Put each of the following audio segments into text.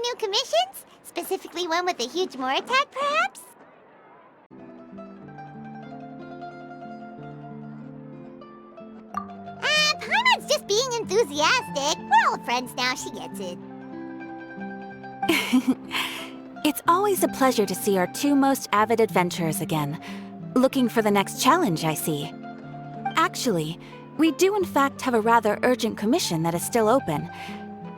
new commissions? Specifically one with a huge more attack, perhaps? Paimon's just being enthusiastic. We're old friends now, she gets it. It's always a pleasure to see our two most avid adventurers again. Looking for the next challenge, I see. Actually, we do in fact have a rather urgent commission that is still open.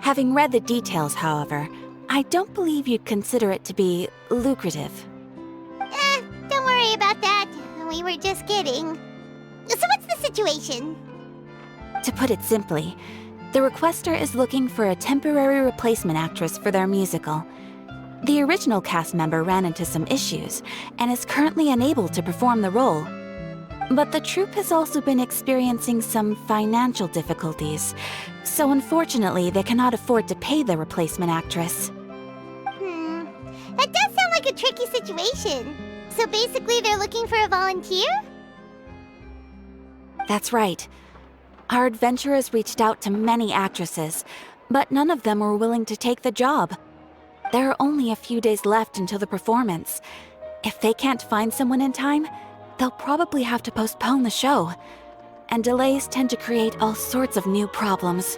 Having read the details, however, I don't believe you'd consider it to be lucrative. Don't worry about that. We were just kidding. So what's the situation? To put it simply, the requester is looking for a temporary replacement actress for their musical. The original cast member ran into some issues and is currently unable to perform the role. But the troupe has also been experiencing some financial difficulties, so unfortunately they cannot afford to pay the replacement actress. That does sound like a tricky situation. So basically they're looking for a volunteer? That's right. Our adventurers reached out to many actresses, but none of them were willing to take the job. There are only a few days left until the performance. If they can't find someone in time, they'll probably have to postpone the show. And delays tend to create all sorts of new problems.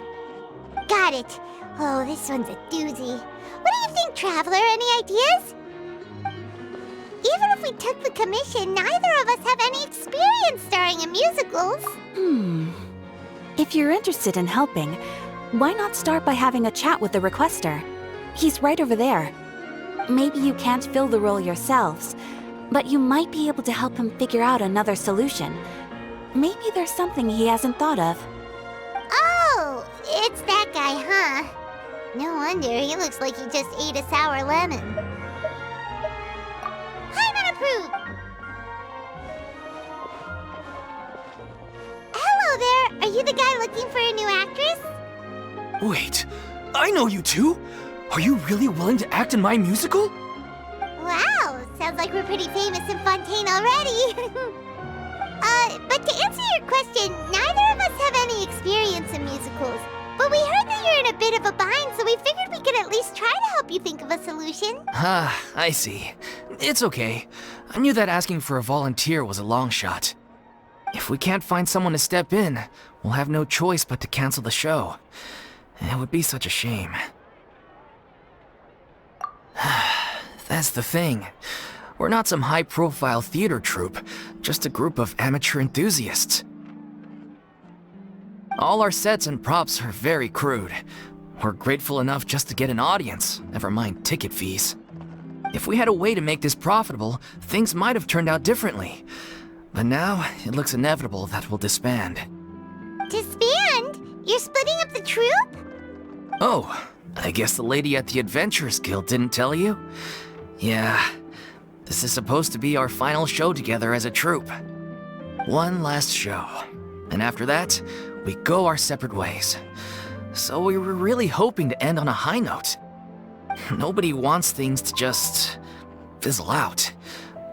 Got it. Oh, this one's a doozy. What do you think, Traveler? Any ideas? Even if we took the commission, neither of us have any experience starring in musicals. If you're interested in helping, why not start by having a chat with the requester? He's right over there. Maybe you can't fill the role yourselves, but you might be able to help him figure out another solution. Maybe there's something he hasn't thought of. Oh, it's that guy, huh? No wonder, he looks like he just ate a sour lemon. Paimon approved! Hello there, are you the guy looking for a new actress? Wait, I know you two! Are you really willing to act in my musical? Wow, sounds like we're pretty famous in Fontaine already. But to answer your question, neither of us have any experience in musicals. But we heard that you're in a bit of a bind, so we figured we could at least try to help you think of a solution. Ah, I see. It's okay. I knew that asking for a volunteer was a long shot. If we can't find someone to step in, we'll have no choice but to cancel the show. It would be such a shame. That's the thing. We're not some high-profile theater troupe, just a group of amateur enthusiasts. All our sets and props are very crude. We're grateful enough just to get an audience, never mind ticket fees. If we had a way to make this profitable, things might have turned out differently. But now, it looks inevitable that we'll disband. Disband? You're splitting up the troupe? Oh, I guess the lady at the Adventurers Guild didn't tell you? Yeah, this is supposed to be our final show together as a troupe. One last show, and after that, we go our separate ways. So we were really hoping to end on a high note. Nobody wants things to just fizzle out.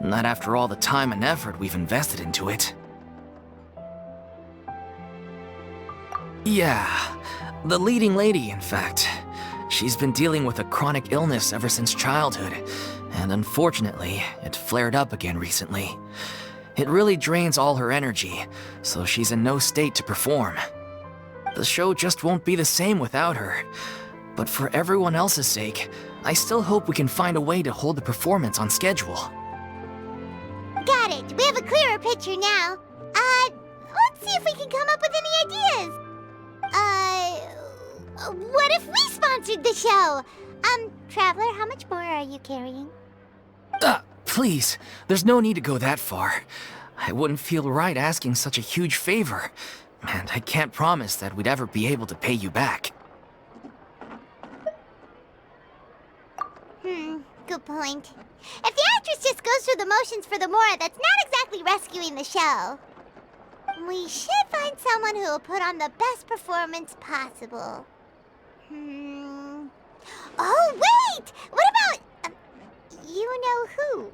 Not after all the time and effort we've invested into it. Yeah, the leading lady, in fact. She's been dealing with a chronic illness ever since childhood, and unfortunately, it flared up again recently. It really drains all her energy, so she's in no state to perform. The show just won't be the same without her. But for everyone else's sake, I still hope we can find a way to hold the performance on schedule. Got it. We have a clearer picture now. Let's see if we can come up with any ideas. What if we sponsored the show? Traveler, how much more are you carrying? Please, there's no need to go that far. I wouldn't feel right asking such a huge favor, and I can't promise that we'd ever be able to pay you back. Good point. If the actress just goes through the motions for the Mora, that's not exactly rescuing the show. We should find someone who will put on the best performance possible. Oh, wait! What about... you know who?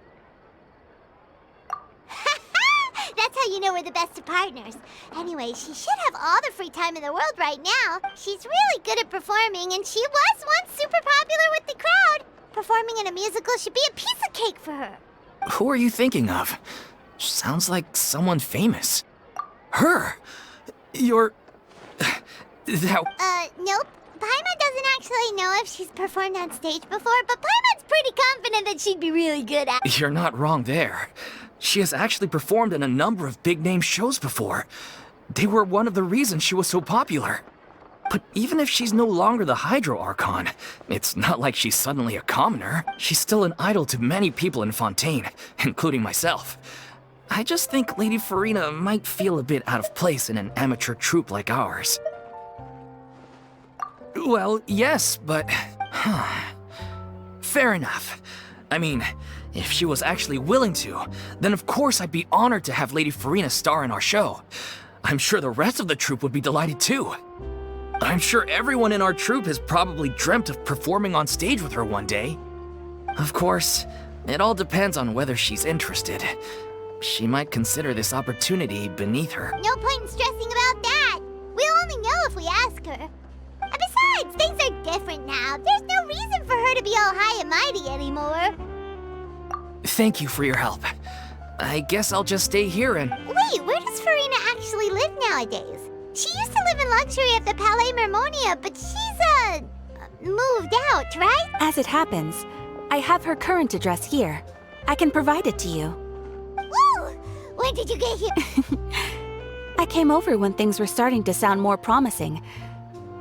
That's how you Furina were the best of partners. Anyway, she should have all the free time in the world right now. She's really good at performing, and she was once super popular with the crowd. Performing in a musical should be a piece of cake for her. Who are you thinking of? Sounds like someone famous. Her? You're... that... Nope. Paimon doesn't actually know if she's performed on stage before, but Paimon's pretty confident that she'd be really good at it. You're not wrong there. She has actually performed in a number of big-name shows before. They were one of the reasons she was so popular. But even if she's no longer the Hydro Archon, it's not like she's suddenly a commoner. She's still an idol to many people in Fontaine, including myself. I just think Lady Furina might feel a bit out of place in an amateur troupe like ours. Well, yes, but... Fair enough. I mean, if she was actually willing to, then of course I'd be honored to have Lady Furina star in our show. I'm sure the rest of the troupe would be delighted too. I'm sure everyone in our troupe has probably dreamt of performing on stage with her one day. Of course, it all depends on whether she's interested. She might consider this opportunity beneath her. No point in stressing about that. We'll only know if we ask her. And besides, things are different now. There's no reason for her to be all high and mighty anymore. Thank you for your help. I guess I'll just stay here and... Wait, where does Furina actually live nowadays? She used to live in luxury at the Palais Mermonia, but she's, moved out, right? As it happens, I have her current address here. I can provide it to you. Woo! When did you get here? I came over when things were starting to sound more promising.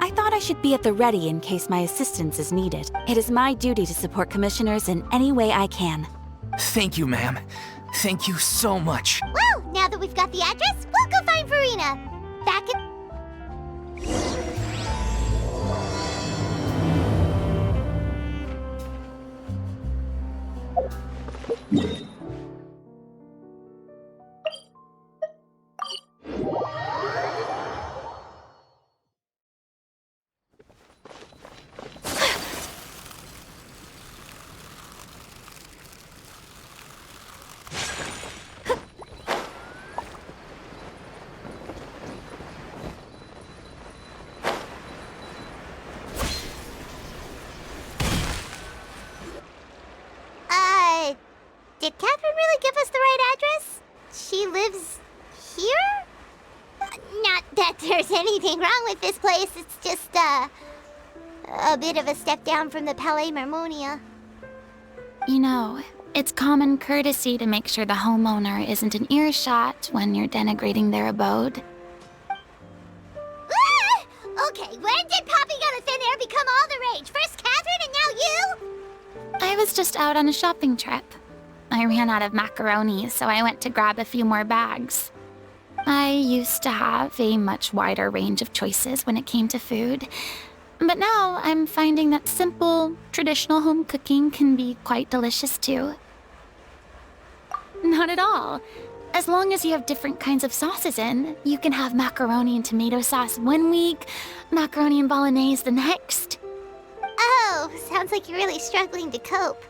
I thought I should be at the ready in case my assistance is needed. It is my duty to support commissioners in any way I can. Thank you, ma'am. Thank you so much. Well, now that we've got the address, we'll go find Furina. Back in... Did Catherine really give us the right address? She lives here? Not that there's anything wrong with this place, it's just, a bit of a step down from the Palais Mermonia. You know, it's common courtesy to make sure the homeowner isn't in earshot when you're denigrating their abode. Ah! Okay, when did popping out of thin air become all the rage? First Catherine and now you? I was just out on a shopping trip. I ran out of macaroni, so I went to grab a few more bags. I used to have a much wider range of choices when it came to food, but now I'm finding that simple, traditional home cooking can be quite delicious too. Not at all. As long as you have different kinds of sauces in, you can have macaroni and tomato sauce one week, macaroni and bolognese the next. Oh, sounds like you're really struggling to cope.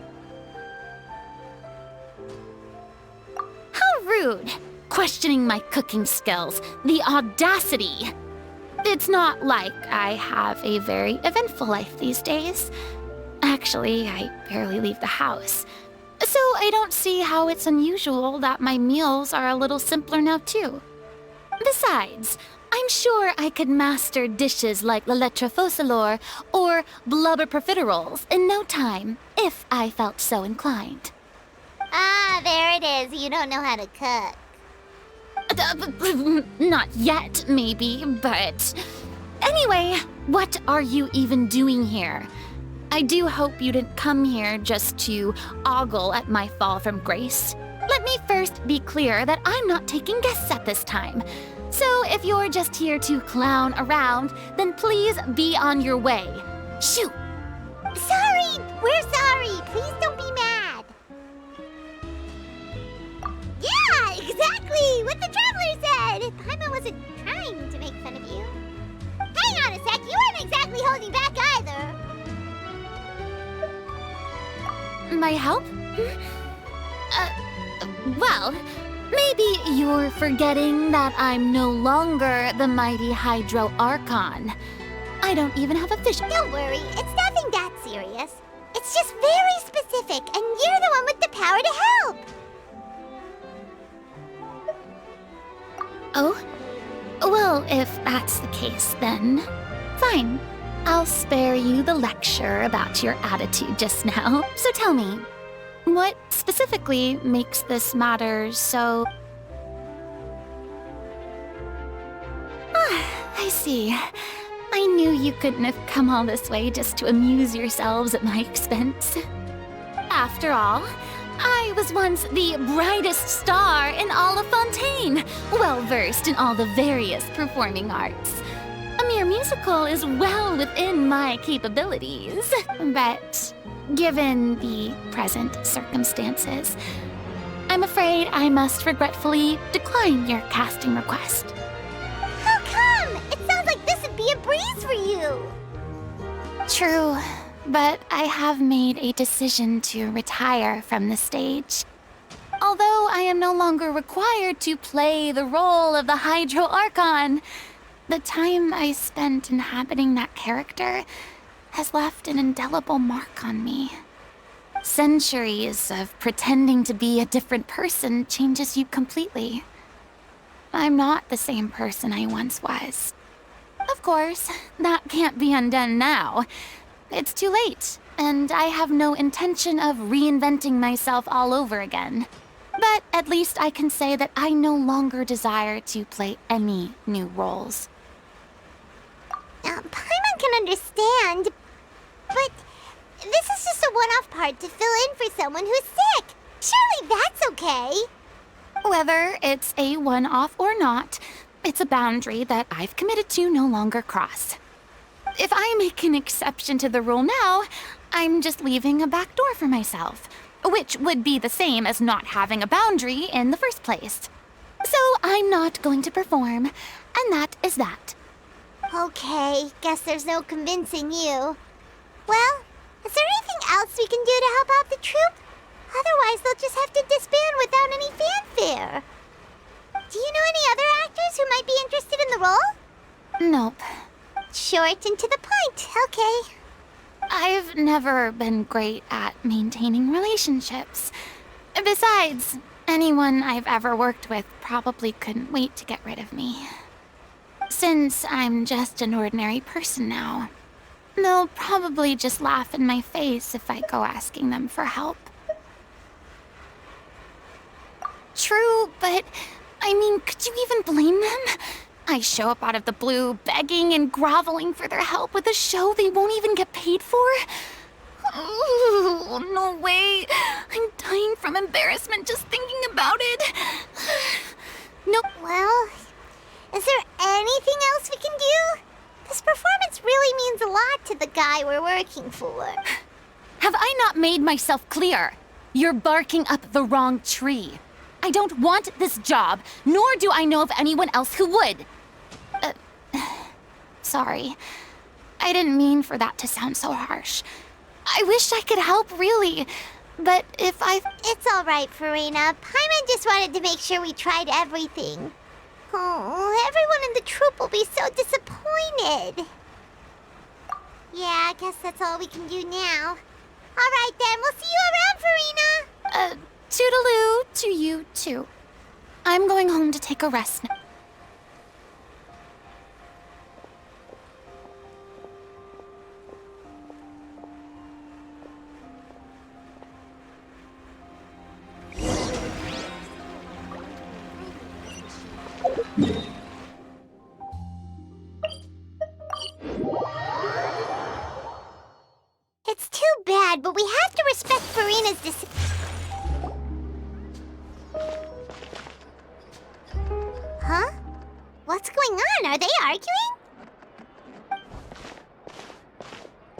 How rude! Questioning my cooking skills. The audacity! It's not like I have a very eventful life these days. Actually, I barely leave the house. So I don't see how it's unusual that my meals are a little simpler now too. Besides, I'm sure I could master dishes like la lettre faucilor or blubber profiteroles in no time, if I felt so inclined. Ah, there it is. You don't know how to cook. Not yet, maybe, but... Anyway, what are you even doing here? I do hope you didn't come here just to ogle at my fall from grace. Let me first be clear that I'm not taking guests at this time. So if you're just here to clown around, then please be on your way. Shoo! Sorry! We're sorry! Please don't be mad! Yeah, exactly! What the traveler said! Paimon wasn't trying to make fun of you. Hang on a sec, you weren't exactly holding back either. My help? Well, Maybe you're forgetting that I'm no longer the mighty Hydro Archon. I don't even have a vision. Don't worry, it's nothing that serious. It's just very specific, and you're the one with the power to help. Oh? Well, if that's the case, then fine. I'll spare you the lecture about your attitude just now. So tell me, what specifically makes this matter so... I see. I knew you couldn't have come all this way just to amuse yourselves at my expense. After all, I was once the brightest star in all of Fontaine, well-versed in all the various performing arts. A mere musical is well within my capabilities, but given the present circumstances, I'm afraid I must regretfully decline your casting request. How come? It sounds like this would be a breeze for you. True, but I have made a decision to retire from the stage. Although I am no longer required to play the role of the Hydro Archon, the time I spent inhabiting that character has left an indelible mark on me. Centuries of pretending to be a different person changes you completely. I'm not the same person I once was. Of course, that can't be undone now. It's too late, and I have no intention of reinventing myself all over again. But at least I can say that I no longer desire to play any new roles. Paimon can understand, but this is just a one-off part to fill in for someone who's sick. Surely that's okay. Whether it's a one-off or not, it's a boundary that I've committed to no longer cross. If I make an exception to the rule now, I'm just leaving a back door for myself, which would be the same as not having a boundary in the first place. So I'm not going to perform, and that is that. Okay, guess there's no convincing you. Well, is there anything else we can do to help out the troupe? Otherwise, they'll just have to disband without any fanfare. Do you know any other actors who might be interested in the role? Nope. Short and to the point, okay. I've never been great at maintaining relationships. Besides, anyone I've ever worked with probably couldn't wait to get rid of me. Since I'm just an ordinary person now, they'll probably just laugh in my face if I go asking them for help. True, but I mean, could you even blame them? I show up out of the blue, begging and groveling for their help with a show they won't even get paid for? Oh, no way. I'm dying from embarrassment just thinking about it. Nope. Well, is there anything else we can do? This performance really means a lot to the guy we're working for. Have I not made myself clear? You're barking up the wrong tree. I don't want this job, nor do I know of anyone else who would. Sorry. I didn't mean for that to sound so harsh. I wish I could help, really. But if I... It's all right, Furina. Paimon just wanted to make sure we tried everything. Oh, everyone in the troupe will be so disappointed. Yeah, I guess that's all we can do now. All right, then. We'll see you around, Furina. Toodaloo to you, too. I'm going home to take a rest now. It's too bad, but we have to respect Furina's decision. Huh? What's going on? Are they arguing?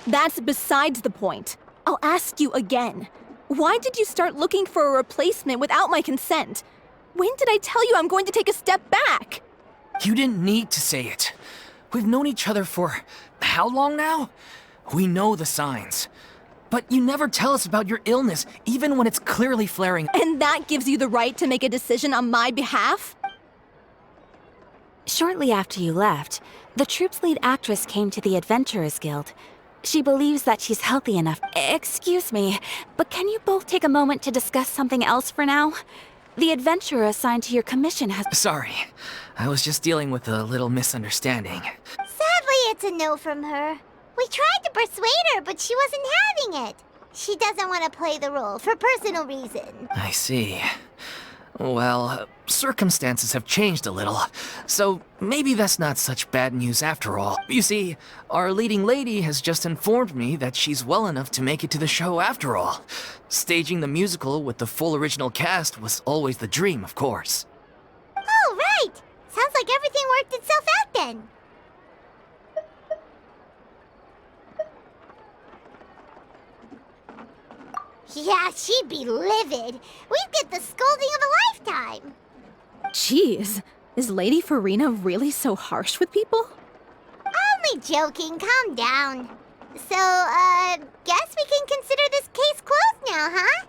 That's besides the point. I'll ask you again. Why did you start looking for a replacement without my consent? When did I tell you I'm going to take a step back? You didn't need to say it. We've known each other for how long now? We know the signs. But you never tell us about your illness, even when it's clearly flaring. And that gives you the right to make a decision on my behalf? Shortly after you left, the troupe's lead actress came to the Adventurers Guild. She believes that she's healthy enough. Excuse me, but can you both take a moment to discuss something else for now? The adventurer assigned to your commission has— Sorry, I was just dealing with a little misunderstanding. Sadly, it's a no from her. We tried to persuade her, but she wasn't having it. She doesn't want to play the role for personal reasons. I see. Well, circumstances have changed a little, so maybe that's not such bad news after all. You see, our leading lady has just informed me that she's well enough to make it to the show after all. Staging the musical with the full original cast was always the dream, of course. Oh, right! Sounds like everything worked itself out then. Yeah, she'd be livid. We'd get the scolding of a lifetime. Jeez, is Lady Furina really so harsh with people? Only joking, calm down. So, guess we can consider this case closed now, huh?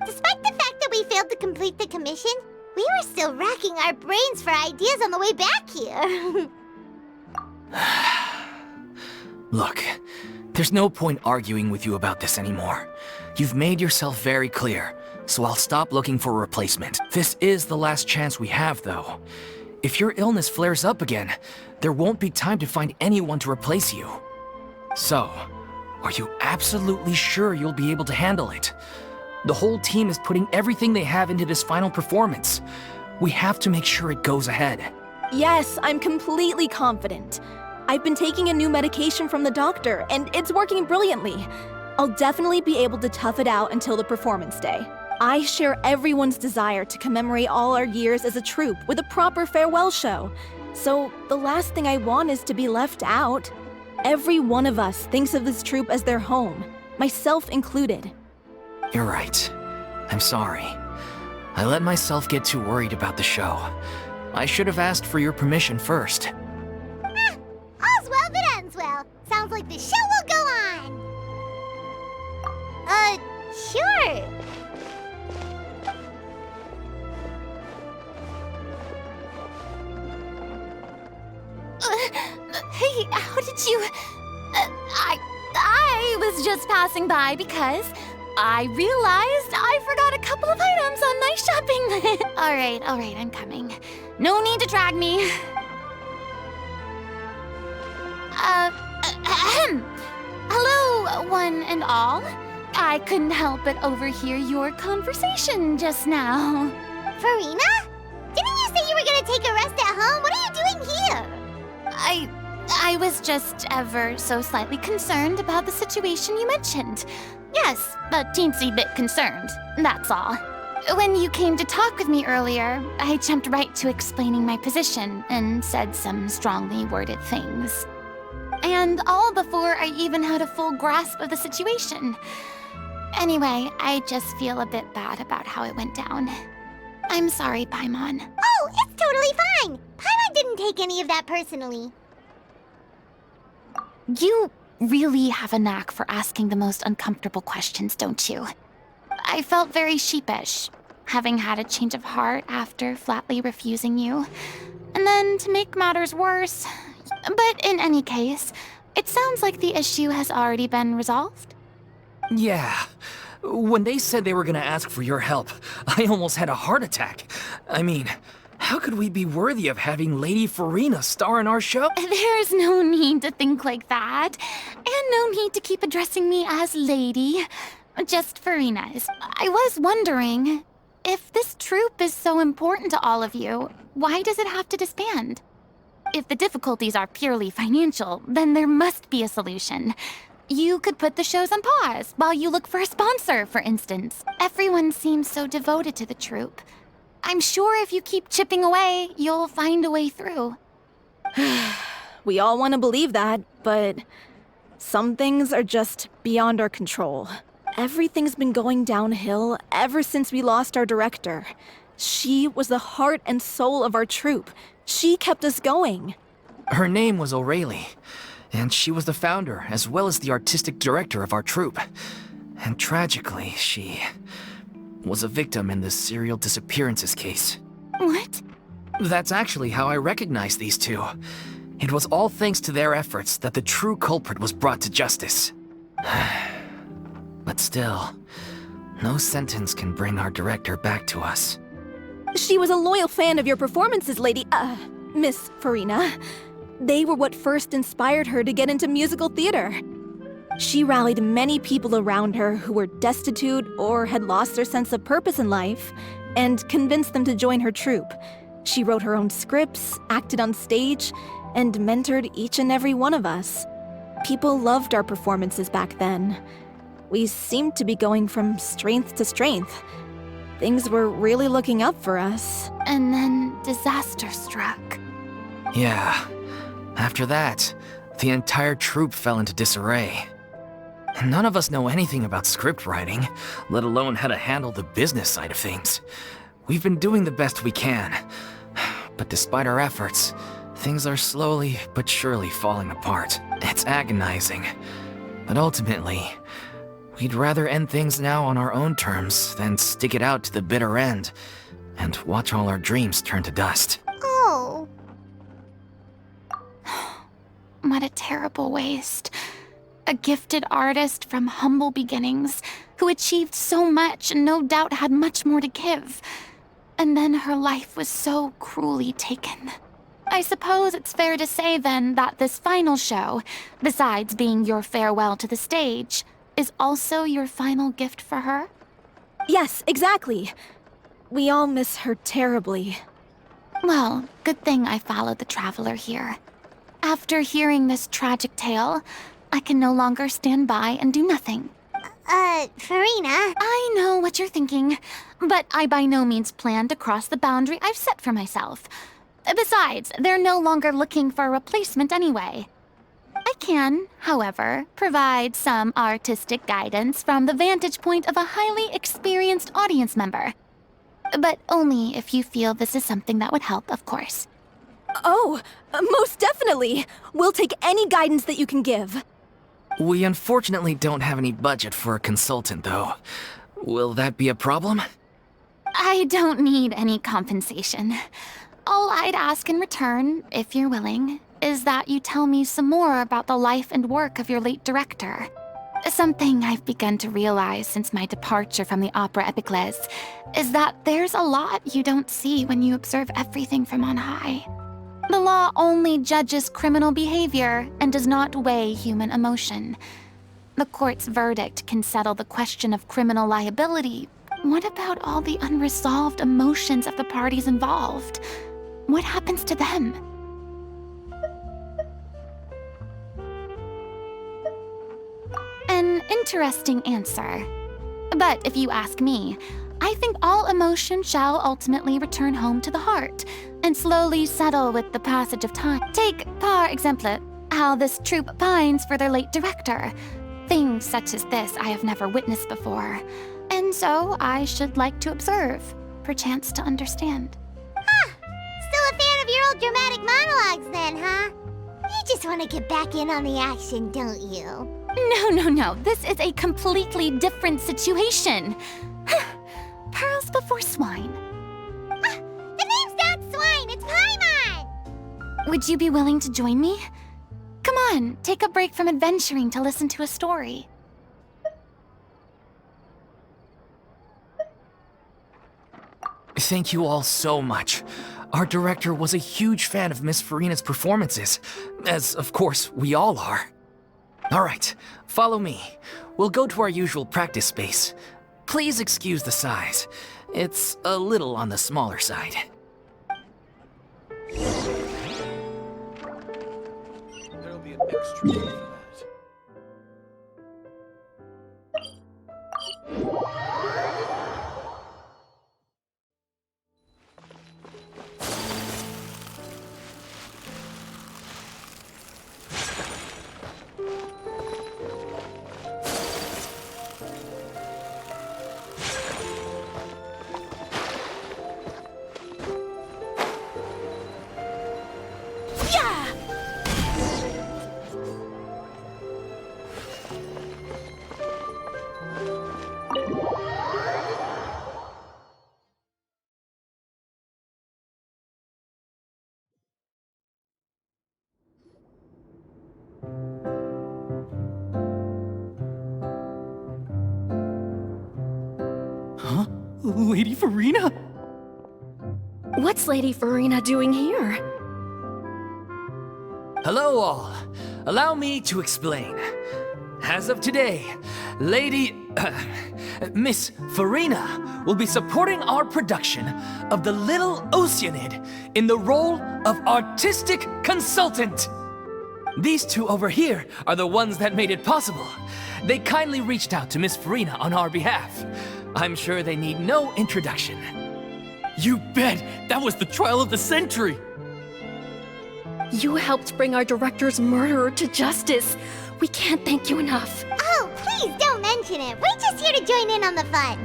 Despite the fact that we failed to complete the commission, we were still racking our brains for ideas on the way back here. Look, there's no point arguing with you about this anymore. You've made yourself very clear, so I'll stop looking for a replacement. This is the last chance we have, though. If your illness flares up again, there won't be time to find anyone to replace you. So, are you absolutely sure you'll be able to handle it? The whole team is putting everything they have into this final performance. We have to make sure it goes ahead. Yes, I'm completely confident. I've been taking a new medication from the doctor, and it's working brilliantly. I'll definitely be able to tough it out until the performance day. I share everyone's desire to commemorate all our years as a troupe with a proper farewell show. So the last thing I want is to be left out. Every one of us thinks of this troupe as their home, myself included. You're right. I'm sorry. I let myself get too worried about the show. I should have asked for your permission first. All's well that ends well. Sounds like the show will go on. Sure. Hey, how did you... I was just passing by because I realized I forgot a couple of items on my shopping list. All right, I'm coming. No need to drag me. Hello, one and all. I couldn't help but overhear your conversation just now. Furina? Didn't you say you were gonna take a rest at home? What are you doing here? I was just ever so slightly concerned about the situation you mentioned. Yes, a teensy bit concerned, that's all. When you came to talk with me earlier, I jumped right to explaining my position and said some strongly worded things. And all before I even had a full grasp of the situation. Anyway, I just feel a bit bad about how it went down. I'm sorry, Paimon. Oh, it's totally fine. Paimon didn't take any of that personally. You really have a knack for asking the most uncomfortable questions, don't you? I felt very sheepish, having had a change of heart after flatly refusing you. And then, to make matters worse... But in any case, it sounds like the issue has already been resolved. Yeah. When they said they were gonna ask for your help, I almost had a heart attack. I mean, how could we be worthy of having Lady Furina star in our show? There's no need to think like that. And no need to keep addressing me as Lady. Just Furina's. I was wondering, if this troupe is so important to all of you, why does it have to disband? If the difficulties are purely financial, then there must be a solution. You could put the shows on pause while you look for a sponsor, for instance. Everyone seems so devoted to the troupe. I'm sure if you keep chipping away, you'll find a way through. We all want to believe that, but some things are just beyond our control. Everything's been going downhill ever since we lost our director. She was the heart and soul of our troupe. She kept us going. Her name was O'Reilly, and she was the founder as well as the artistic director of our troupe. And tragically, she was a victim in this serial disappearances case. What? That's actually how I recognized these two. It was all thanks to their efforts that the true culprit was brought to justice. But still, no sentence can bring our director back to us. She was a loyal fan of your performances, Miss Furina. They were what first inspired her to get into musical theater. She rallied many people around her who were destitute or had lost their sense of purpose in life, and convinced them to join her troupe. She wrote her own scripts, acted on stage, and mentored each and every one of us. People loved our performances back then. We seemed to be going from strength to strength. Things were really looking up for us. And then disaster struck. Yeah. After that, the entire troupe fell into disarray. None of us know anything about script writing, let alone how to handle the business side of things. We've been doing the best we can. But despite our efforts, things are slowly but surely falling apart. It's agonizing. But ultimately, we'd rather end things now on our own terms than stick it out to the bitter end and watch all our dreams turn to dust. Oh. What a terrible waste. A gifted artist from humble beginnings who achieved so much and no doubt had much more to give. And then her life was so cruelly taken. I suppose it's fair to say then that this final show, besides being your farewell to the stage, is also your final gift for her? Yes, exactly. We all miss her terribly. Well, good thing I followed the traveler here. After hearing this tragic tale, I can no longer stand by and do nothing. Furina. I know what you're thinking, but I by no means plan to cross the boundary I've set for myself. Besides, they're no longer looking for a replacement anyway. I can, however, provide some artistic guidance from the vantage point of a highly experienced audience member. But only if you feel this is something that would help, of course. Oh, most definitely. We'll take any guidance that you can give. We unfortunately don't have any budget for a consultant, though. Will that be a problem? I don't need any compensation. All I'd ask in return, if you're willing, is that you tell me some more about the life and work of your late director. Something I've begun to realize since my departure from the Opera Epiclese is that there's a lot you don't see when you observe everything from on high. The law only judges criminal behavior and does not weigh human emotion. The court's verdict can settle the question of criminal liability. What about all the unresolved emotions of the parties involved? What happens to them? An interesting answer. But if you ask me, I think all emotion shall ultimately return home to the heart and slowly settle with the passage of time. Take, par exemple, how this troupe pines for their late director. Things such as this I have never witnessed before, and so I should like to observe, perchance to understand. Still a fan of your old dramatic monologues then, huh? You just want to get back in on the action, don't you? No. This is a completely different situation. Pearls before swine. The name's not Swine, it's Paimon! Would you be willing to join me? Come on, take a break from adventuring to listen to a story. Thank you all so much. Our director was a huge fan of Miss Furina's performances, as of course we all are. Alright, follow me. We'll go to our usual practice space. Please excuse the size. It's a little on the smaller side. There'll be an extra fee for that. Huh? Lady Furina? What's Lady Furina doing here? Hello, all. Allow me to explain. As of today, Miss Furina will be supporting our production of The Little Oceanid in the role of artistic consultant. These two over here are the ones that made it possible. They kindly reached out to Miss Furina on our behalf. I'm sure they need no introduction. You bet! That was the trial of the century! You helped bring our director's murderer to justice. We can't thank you enough. Oh, please don't mention it. We're just here to join in on the fun.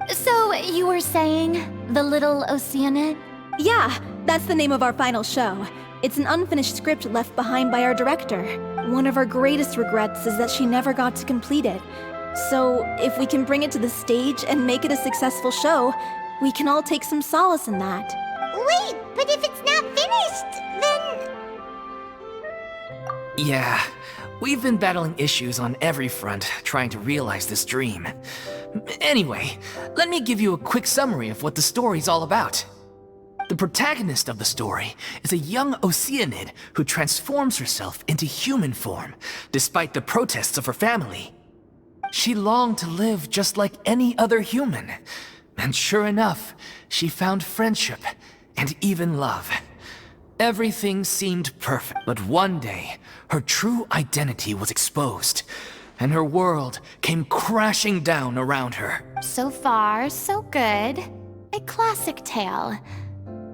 So, you were saying The Little Oceanid? Yeah, that's the name of our final show. It's an unfinished script left behind by our director. One of our greatest regrets is that she never got to complete it. So, if we can bring it to the stage and make it a successful show, we can all take some solace in that. Wait, but if it's not finished, then... Yeah, we've been battling issues on every front trying to realize this dream. Anyway, let me give you a quick summary of what the story's all about. The protagonist of the story is a young Oceanid who transforms herself into human form, despite the protests of her family. She longed to live just like any other human, and sure enough, she found friendship and even love. Everything seemed perfect, but one day, her true identity was exposed, and her world came crashing down around her. So far, so good. A classic tale.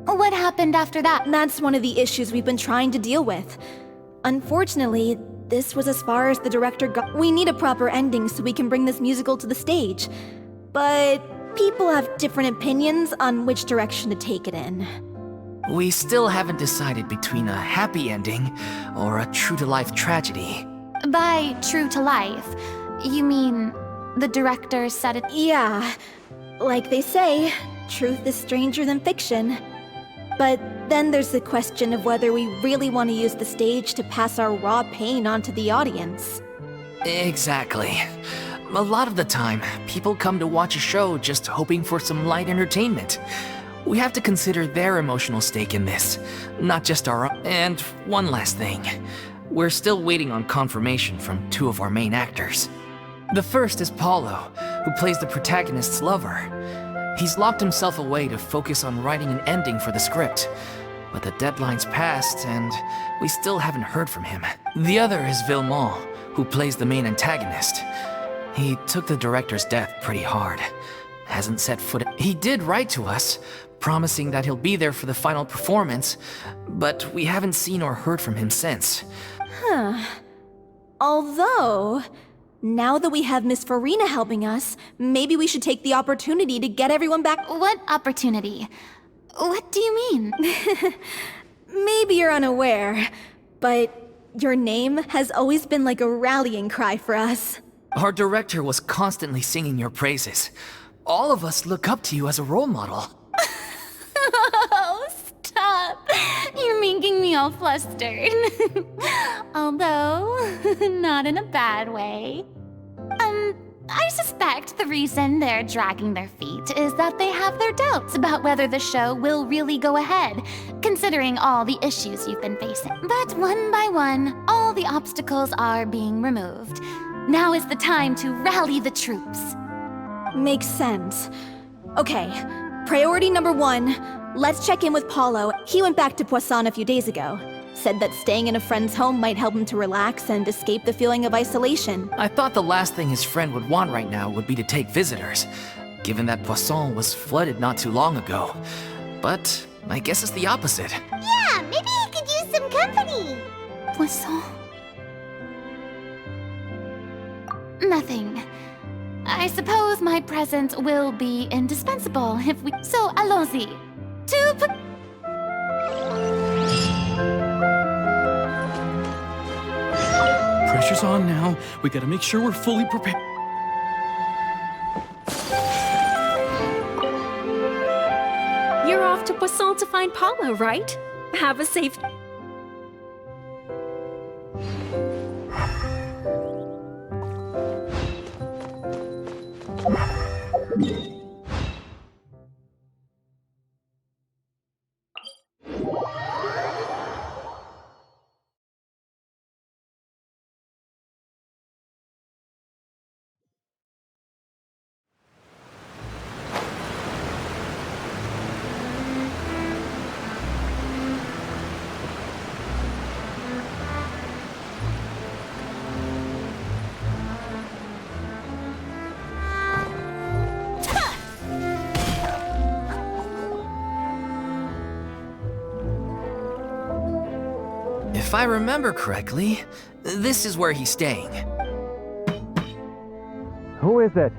What happened after that? That's one of the issues we've been trying to deal with. Unfortunately, this was as far as the director got. We need a proper ending so we can bring this musical to the stage. But people have different opinions on which direction to take it in. We still haven't decided between a happy ending or a true-to-life tragedy. By true to life, you mean the director said it? Yeah, like they say, truth is stranger than fiction. But then there's the question of whether we really want to use the stage to pass our raw pain onto the audience. Exactly. A lot of the time, people come to watch a show just hoping for some light entertainment. We have to consider their emotional stake in this, not just our own. And one last thing. We're still waiting on confirmation from two of our main actors. The first is Paulo, who plays the protagonist's lover. He's locked himself away to focus on writing an ending for the script, but the deadline's passed and we still haven't heard from him. The other is Villemont, who plays the main antagonist. He took the director's death pretty hard. Hasn't set foot. He did write to us, promising that he'll be there for the final performance, but we haven't seen or heard from him since. Although, now that we have Miss Furina helping us, maybe we should take the opportunity to get everyone back. What opportunity? What do you mean? Maybe you're unaware, but your name has always been like a rallying cry for us. Our director was constantly singing your praises. All of us look up to you as a role model. Oh, stop! You're making me all flustered. Although, not in a bad way. I suspect the reason they're dragging their feet is that they have their doubts about whether the show will really go ahead, considering all the issues you've been facing. But one by one, all the obstacles are being removed. Now is the time to rally the troops. Makes sense. Okay, priority number 1, let's check in with Paulo. He went back to Poisson a few days ago. Said that staying in a friend's home might help him to relax and escape the feeling of isolation. I thought the last thing his friend would want right now would be to take visitors, given that Poisson was flooded not too long ago. But I guess it's the opposite. Yeah, maybe he could use some company. Poisson? Nothing. I suppose my presence will be indispensable if we... So, allons-y. Pressure's on now. We gotta make sure we're fully prepared. You're off to Poisson to find Paulo, right? Have a safe... If I remember correctly, this is where he's staying. Who is it?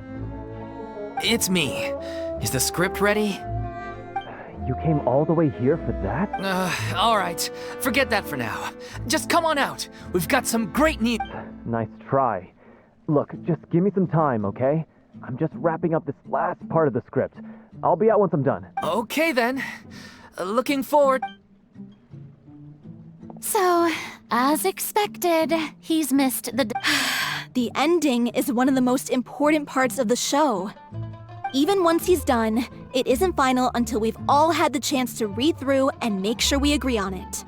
It's me. Is the script ready? You came all the way here for that? Alright. Forget that for now. Just come on out. We've got some great news. Nice try. Look, just give me some time, okay? I'm just wrapping up this last part of the script. I'll be out once I'm done. Okay then. Looking forward. So, as expected, he's missed the... The ending is one of the most important parts of the show. Even once he's done, it isn't final until we've all had the chance to read through and make sure we agree on it.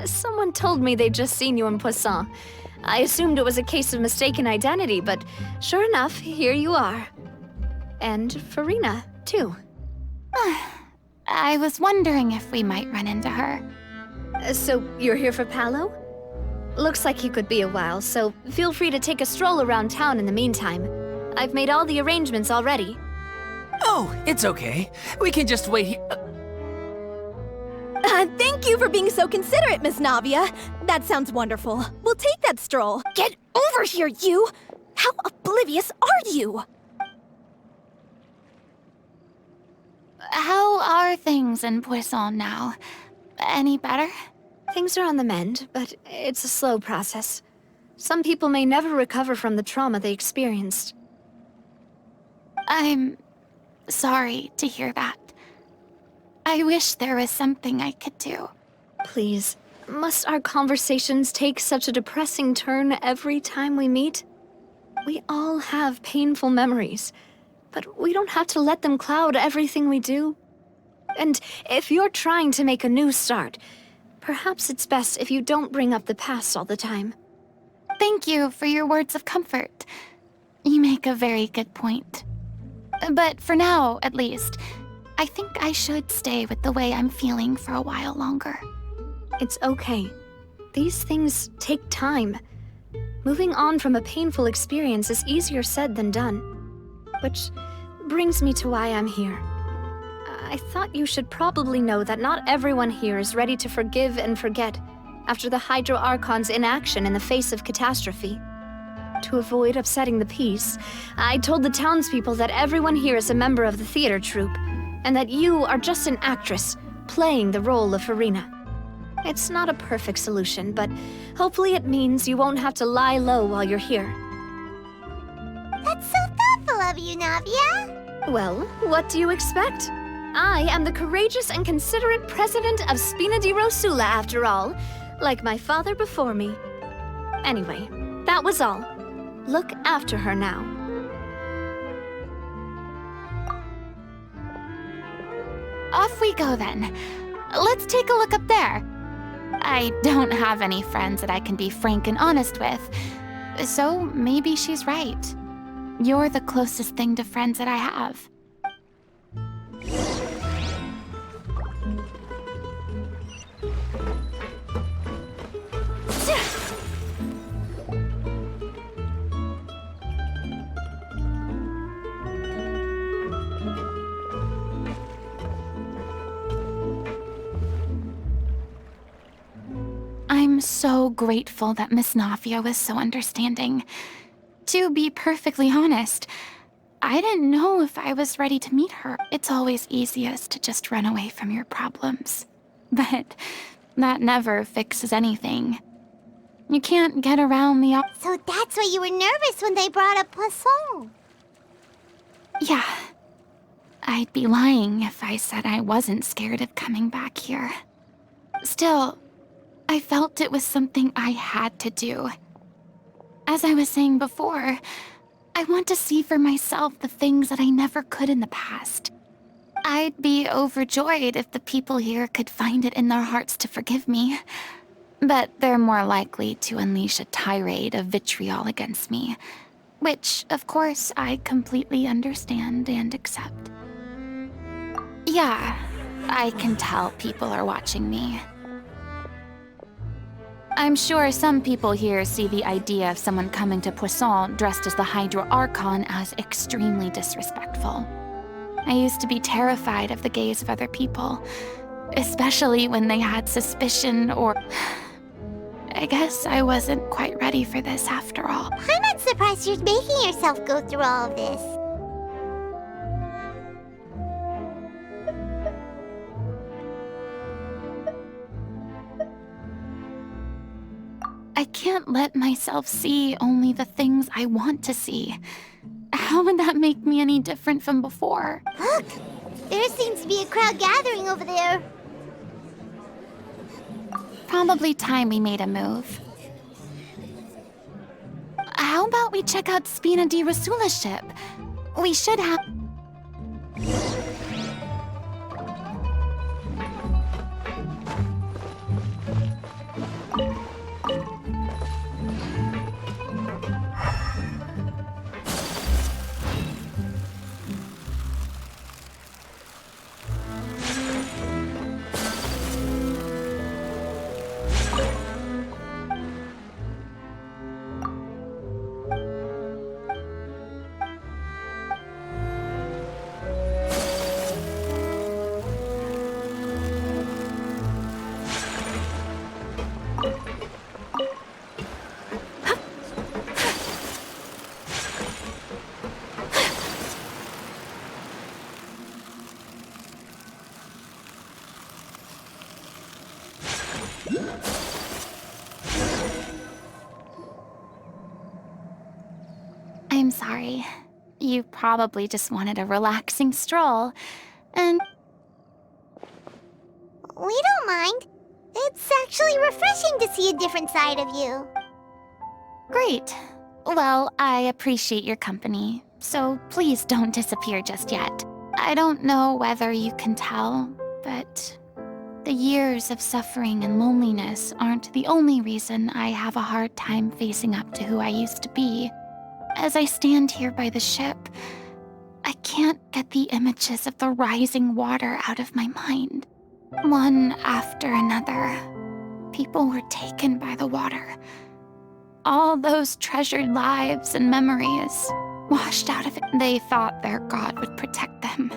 Someone told me they'd just seen you in Poisson. I assumed it was a case of mistaken identity, but sure enough, here you are. And Furina, too. I was wondering if we might run into her. So, you're here for Paolo? Looks like he could be a while, so feel free to take a stroll around town in the meantime. I've made all the arrangements already. Oh, it's okay. We can just wait here. Thank you for being so considerate, Miss Navia. That sounds wonderful. We'll take that stroll. Get over here, you! How oblivious are you? How are things in Poisson now? Any better? Things are on the mend, but it's a slow process. Some people may never recover from the trauma they experienced. I'm sorry to hear that. I wish there was something I could do. Please, must our conversations take such a depressing turn every time we meet? We all have painful memories, but we don't have to let them cloud everything we do. And if you're trying to make a new start, perhaps it's best if you don't bring up the past all the time. Thank you for your words of comfort. You make a very good point. But for now, at least, I think I should stay with the way I'm feeling for a while longer. It's okay. These things take time. Moving on from a painful experience is easier said than done. Which brings me to why I'm here. I thought you should probably know that not everyone here is ready to forgive and forget after the Hydro Archon's inaction in the face of catastrophe. To avoid upsetting the peace, I told the townspeople that everyone here is a member of the theater troupe, and that you are just an actress playing the role of Furina. It's not a perfect solution, but hopefully it means you won't have to lie low while you're here. That's so thoughtful of you, Navia. Well, what do you expect? I am the courageous and considerate president of Spina di Rosula, after all, like my father before me. Anyway, that was all. Look after her now. Off we go then. Let's take a look up there. I don't have any friends that I can be frank and honest with, so maybe she's right. You're the closest thing to friends that I have. I'm so grateful that Miss Navia was so understanding. To be perfectly honest, I didn't know if I was ready to meet her. It's always easiest to just run away from your problems. But that never fixes anything. You can't get around the So that's why you were nervous when they brought up Poisson. Yeah. I'd be lying if I said I wasn't scared of coming back here. Still, I felt it was something I had to do. As I was saying before, I want to see for myself the things that I never could in the past. I'd be overjoyed if the people here could find it in their hearts to forgive me. But they're more likely to unleash a tirade of vitriol against me, which, of course, I completely understand and accept. Yeah, I can tell people are watching me. I'm sure some people here see the idea of someone coming to Poisson dressed as the Hydro Archon as extremely disrespectful. I used to be terrified of the gaze of other people, especially when they had suspicion or... I guess I wasn't quite ready for this after all. I'm not surprised you're making yourself go through all of this. I can't let myself see only the things I want to see. How would that make me any different from before? Look! There seems to be a crowd gathering over there. Probably time we made a move. How about we check out Spina di Rasula's ship? We should have... I'm sorry. You probably just wanted a relaxing stroll, and... We don't mind. It's actually refreshing to see a different side of you. Great. Well, I appreciate your company, so please don't disappear just yet. I don't know whether you can tell, but the years of suffering and loneliness aren't the only reason I have a hard time facing up to who I used to be. As I stand here by the ship, I can't get the images of the rising water out of my mind. One after another, people were taken by the water. All those treasured lives and memories washed out of it. They thought their god would protect them.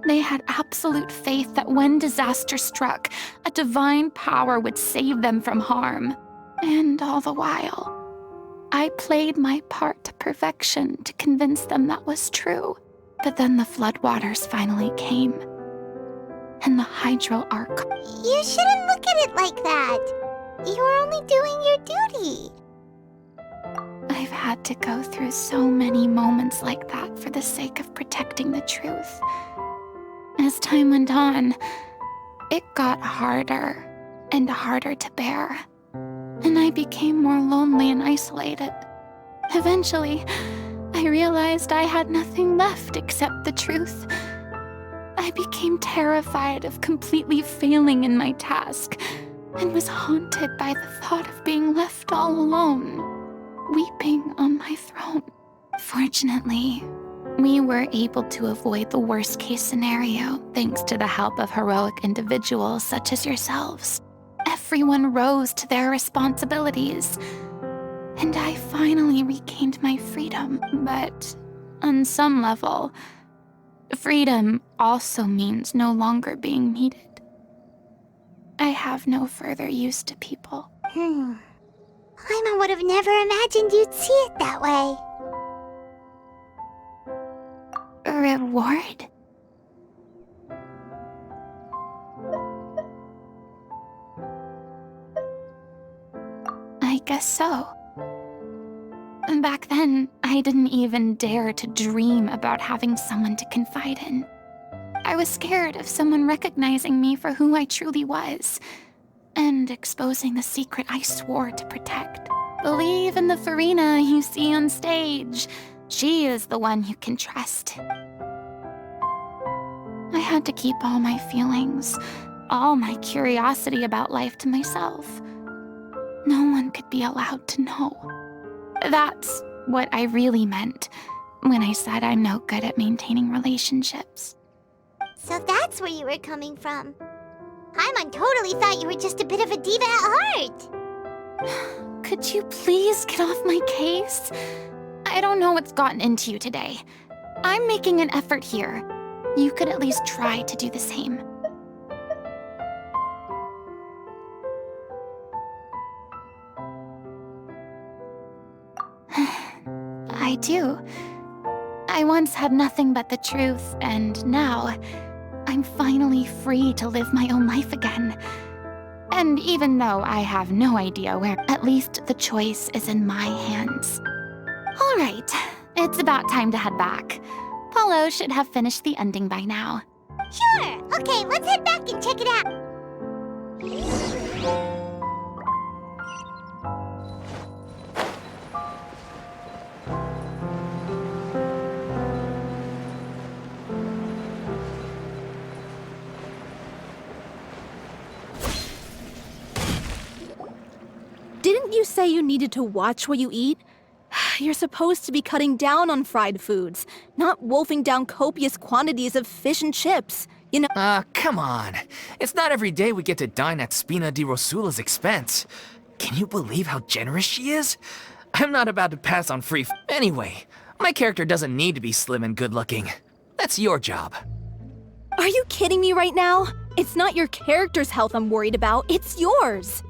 They had absolute faith that when disaster struck, a divine power would save them from harm. And all the while, I played my part to perfection to convince them that was true. But then the floodwaters finally came. And the Hydro Arc. You shouldn't look at it like that. You're only doing your duty. I've had to go through so many moments like that for the sake of protecting the truth. As time went on, it got harder and harder to bear. And I became more lonely and isolated. Eventually, I realized I had nothing left except the truth. I became terrified of completely failing in my task, and was haunted by the thought of being left all alone, weeping on my throne. Fortunately, we were able to avoid the worst-case scenario thanks to the help of heroic individuals such as yourselves. Everyone rose to their responsibilities, and I finally regained my freedom. But on some level, freedom also means no longer being needed. I have no further use to people. Paimon would have never imagined you'd see it that way. A reward? I guess so. And back then, I didn't even dare to dream about having someone to confide in. I was scared of someone recognizing me for who I truly was, and exposing the secret I swore to protect. Believe in the Furina you see on stage. she is the one you can trust. I had to keep all my feelings, all my curiosity about life to myself. No one could be allowed to know. That's what I really meant when I said I'm no good at maintaining relationships. So that's where you were coming from. Paimon totally thought you were just a bit of a diva at heart. Could you please get off my case? I don't know what's gotten into you today. I'm making an effort here. You could at least try to do the same. I do. I once had nothing but the truth, and now I'm finally free to live my own life again. And even though I have no idea where, at least the choice is in my hands. All right, it's about time to head back. Paulo should have finished the ending by now. Sure. Okay, let's head back and check it out. Didn't you say you needed to watch what you eat? You're supposed to be cutting down on fried foods, not wolfing down copious quantities of fish and chips. You know. Come on. It's not every day we get to dine at Spina di Rosula's expense. Can you believe how generous she is? I'm not about to pass on free Anyway, my character doesn't need to be slim and good-looking. That's your job. Are you kidding me right now? It's not your character's health I'm worried about, it's yours.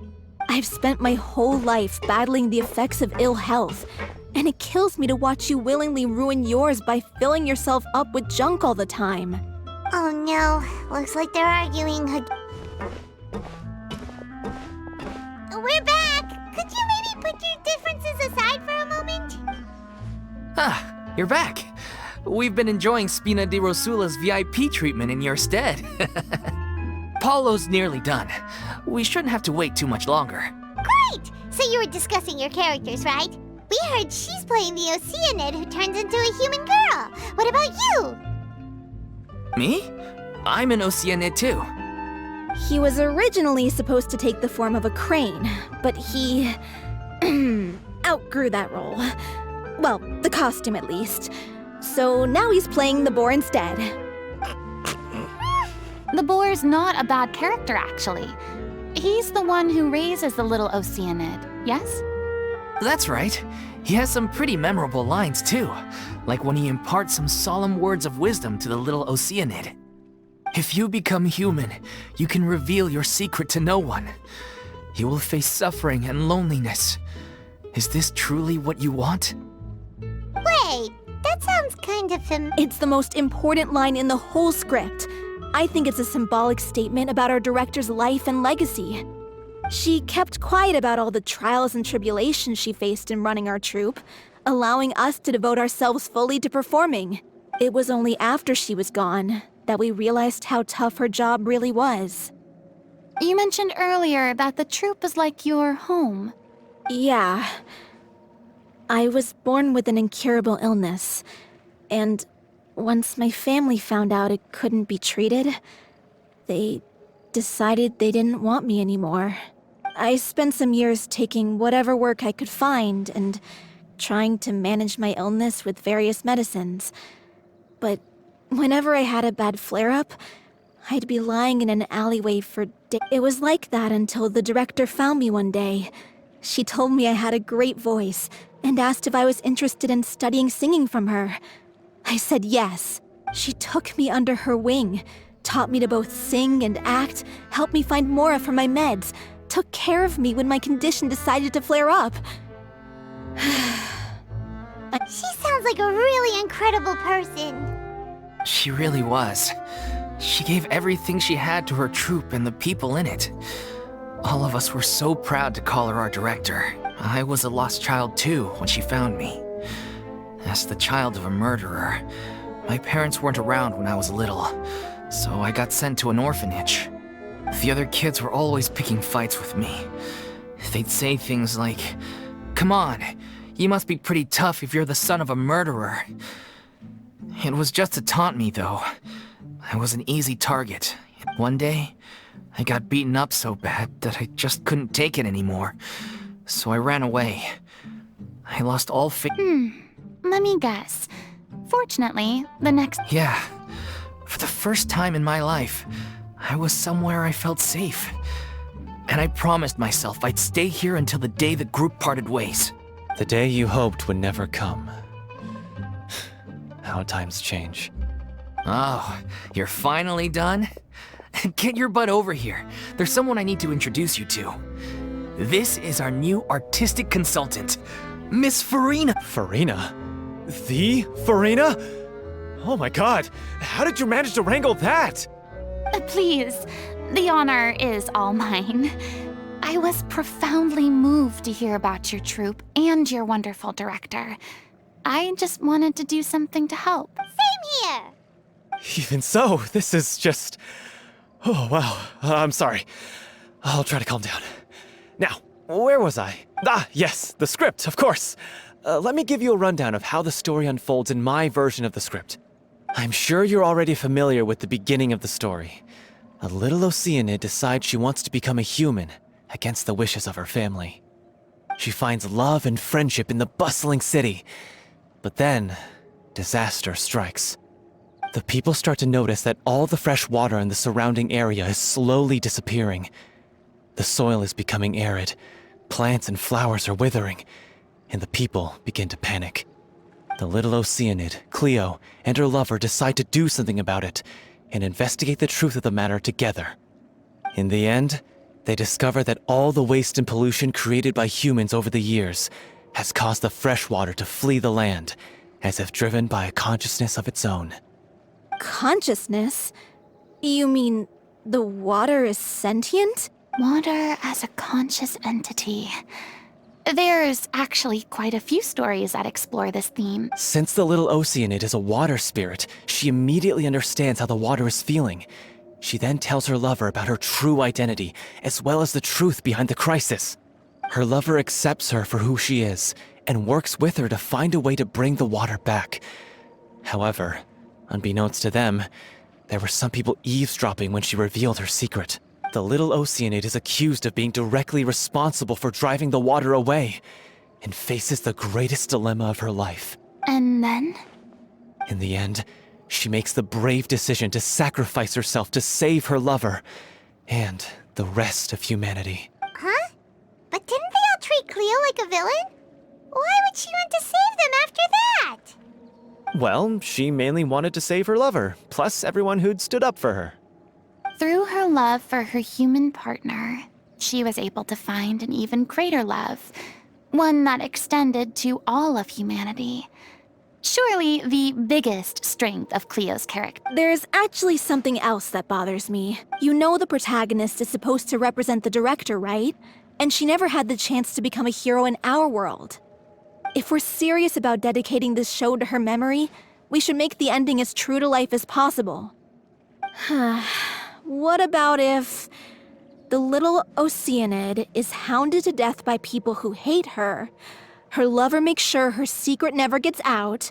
I've spent my whole life battling the effects of ill health, and it kills me to watch you willingly ruin yours by filling yourself up with junk all the time. Oh no, looks like they're arguing. We're back! Could you maybe put your differences aside for a moment? You're back. We've been enjoying Spina di Rosula's VIP treatment in your stead. Paulo's nearly done. We shouldn't have to wait too much longer. Great! So you were discussing your characters, right? We heard she's playing the Oceanid who turns into a human girl. What about you? Me? I'm an Oceanid too. He was originally supposed to take the form of a crane, but he outgrew that role. Well, the costume at least. So now he's playing the boar instead. The boar's not a bad character, actually. He's the one who raises the little Oceanid, yes? That's right. He has some pretty memorable lines too, like when he imparts some solemn words of wisdom to the little Oceanid. If you become human, you can reveal your secret to no one. You will face suffering and loneliness. Is this truly what you want? Wait, that sounds kind of It's the most important line in the whole script. I think it's a symbolic statement about our director's life and legacy. She kept quiet about all the trials and tribulations she faced in running our troupe, allowing us to devote ourselves fully to performing. It was only after she was gone that we realized how tough her job really was. You mentioned earlier that the troupe is like your home. Yeah. I was born with an incurable illness, and once my family found out it couldn't be treated, they decided they didn't want me anymore. I spent some years taking whatever work I could find and trying to manage my illness with various medicines. But whenever I had a bad flare-up, I'd be lying in an alleyway for days. It was like that until the director found me one day. She told me I had a great voice and asked if I was interested in studying singing from her. I said yes. She took me under her wing, taught me to both sing and act, helped me find Mora for my meds, took care of me when my condition decided to flare up. She sounds like a really incredible person. She really was. She gave everything she had to her troupe and the people in it. All of us were so proud to call her our director. I was a lost child too when she found me. As the child of a murderer, my parents weren't around when I was little, so I got sent to an orphanage. The other kids were always picking fights with me. They'd say things like, "Come on, You must be pretty tough if you're the son of a murderer. It was just to taunt me, though. I was an easy target. One day, I got beaten up so bad that I just couldn't take it anymore. So I ran away. I lost all Let me guess. Fortunately, the next... Yeah. For the first time in my life, I was somewhere I felt safe. And I promised myself I'd stay here until the day the group parted ways. The day you hoped would never come. How times change. Oh, you're finally done? Get your butt over here. There's someone I need to introduce you to. This is our new artistic consultant, Miss Furina. Furina? The Furina? Oh my god, how did you manage to wrangle that? Please, the honor is all mine. I was profoundly moved to hear about your troupe and your wonderful director. I just wanted to do something to help. Same here. Even so, this is just... Oh, wow. I'm sorry. I'll try to calm down. Now, where was I? Ah, yes, the script, of course. Let me give you a rundown of how the story unfolds in my version of the script. I'm sure you're already familiar with the beginning of the story. A little Oceanid decides she wants to become a human, against the wishes of her family. She finds love and friendship in the bustling city. But then, disaster strikes. The people start to notice that all the fresh water in the surrounding area is slowly disappearing. The soil is becoming arid, plants and flowers are withering, and the people begin to panic. The little Oceanid, Cleo, and her lover decide to do something about it and investigate the truth of the matter together. In the end, they discover that all the waste and pollution created by humans over the years has caused the fresh water to flee the land, as if driven by a consciousness of its own. Consciousness? You mean the water is sentient? Water as a conscious entity. There's actually quite a few stories that explore this theme. Since the little Oceanid is a water spirit, she immediately understands how the water is feeling. She then tells her lover about her true identity, as well as the truth behind the crisis. Her lover accepts her for who she is, and works with her to find a way to bring the water back. However, unbeknownst to them, there were some people eavesdropping when she revealed her secret. The little Oceanid is accused of being directly responsible for driving the water away, and faces the greatest dilemma of her life. And then? In the end, she makes the brave decision to sacrifice herself to save her lover, and the rest of humanity. Huh? But didn't they all treat Cleo like a villain? Why would she want to save them after that? Well, she mainly wanted to save her lover, plus everyone who'd stood up for her. Through her love for her human partner, she was able to find an even greater love, one that extended to all of humanity. Surely the biggest strength of Cleo's character. There's actually something else that bothers me. You know the protagonist is supposed to represent the director, right? And she never had the chance to become a hero in our world. If we're serious about dedicating this show to her memory, we should make the ending as true to life as possible. What about if the little Oceanid is hounded to death by people who hate her, her lover makes sure her secret never gets out,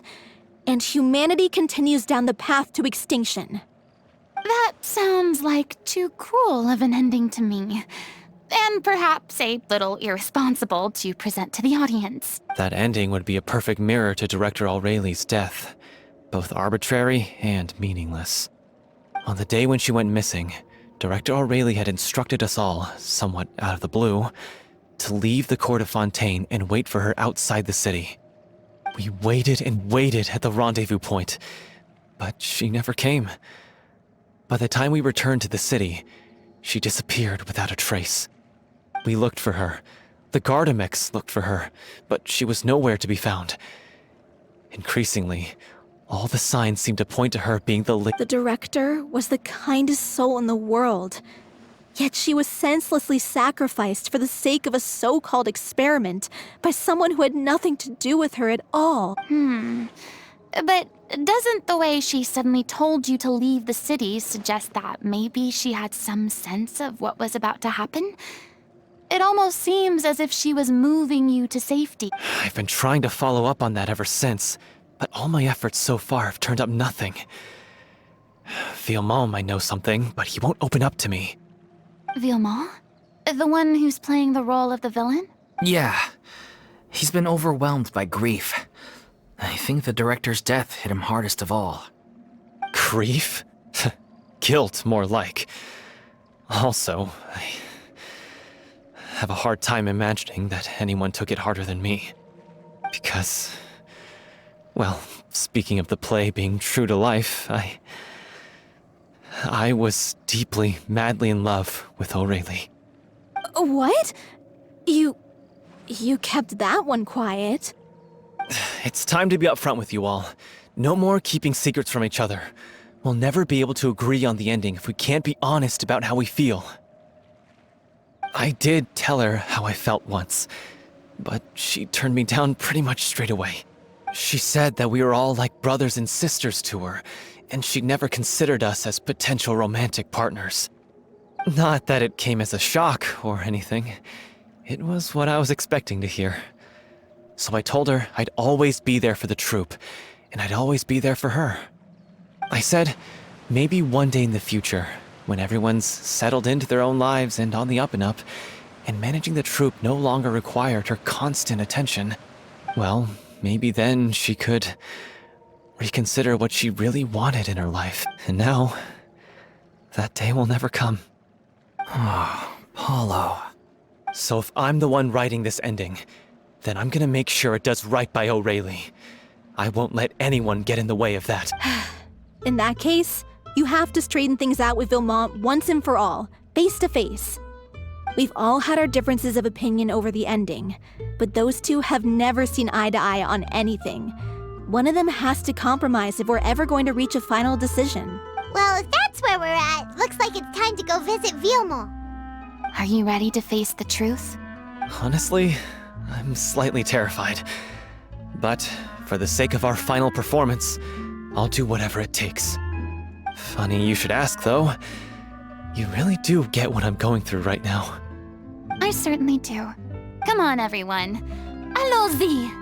and humanity continues down the path to extinction? That sounds like too cruel of an ending to me. And perhaps a little irresponsible to present to the audience. That ending would be a perfect mirror to Director Aureli's death, both arbitrary and meaningless. On the day when she went missing, Director Aureli had instructed us all, somewhat out of the blue, to leave the court of Fontaine and wait for her outside the city. We waited and waited at the rendezvous point, but she never came. By the time we returned to the city, she disappeared without a trace. We looked for her. The Gardamex looked for her, but she was nowhere to be found. Increasingly, all the signs seemed to point to her being The director was the kindest soul in the world. Yet she was senselessly sacrificed for the sake of a so-called experiment by someone who had nothing to do with her at all. But doesn't the way she suddenly told you to leave the city suggest that maybe she had some sense of what was about to happen? It almost seems as if she was moving you to safety. I've been trying to follow up on that ever since, but all my efforts so far have turned up nothing. Villemont might know something, but he won't open up to me. Villemont? The one who's playing the role of the villain? Yeah. He's been overwhelmed by grief. I think the director's death hit him hardest of all. Grief? Guilt, more like. Also, I have a hard time imagining that anyone took it harder than me. Because, well, speaking of the play being true to life, I was deeply, madly in love with O'Reilly. What? You kept that one quiet. It's time to be upfront with you all. No more keeping secrets from each other. We'll never be able to agree on the ending if we can't be honest about how we feel. I did tell her how I felt once, but she turned me down pretty much straight away. She said that we were all like brothers and sisters to her, and she never considered us as potential romantic partners. Not that it came as a shock or anything. It was what I was expecting to hear. So I told her I'd always be there for the troupe, and I'd always be there for her. I said, maybe one day in the future, when everyone's settled into their own lives and on the up and up, and managing the troupe no longer required her constant attention, well, maybe then she could reconsider what she really wanted in her life. And now, that day will never come. Oh, Paulo. So if I'm the one writing this ending, then I'm gonna make sure it does right by O'Reilly. I won't let anyone get in the way of that. In that case, you have to straighten things out with Villemont once and for all, face to face. We've all had our differences of opinion over the ending, but those two have never seen eye to eye on anything. One of them has to compromise if we're ever going to reach a final decision. Well, if that's where we're at, looks like it's time to go visit Villemont. Are you ready to face the truth? Honestly, I'm slightly terrified. But for the sake of our final performance, I'll do whatever it takes. Funny you should ask, though. You really do get what I'm going through right now. I certainly do. Come on, everyone. Allons-y!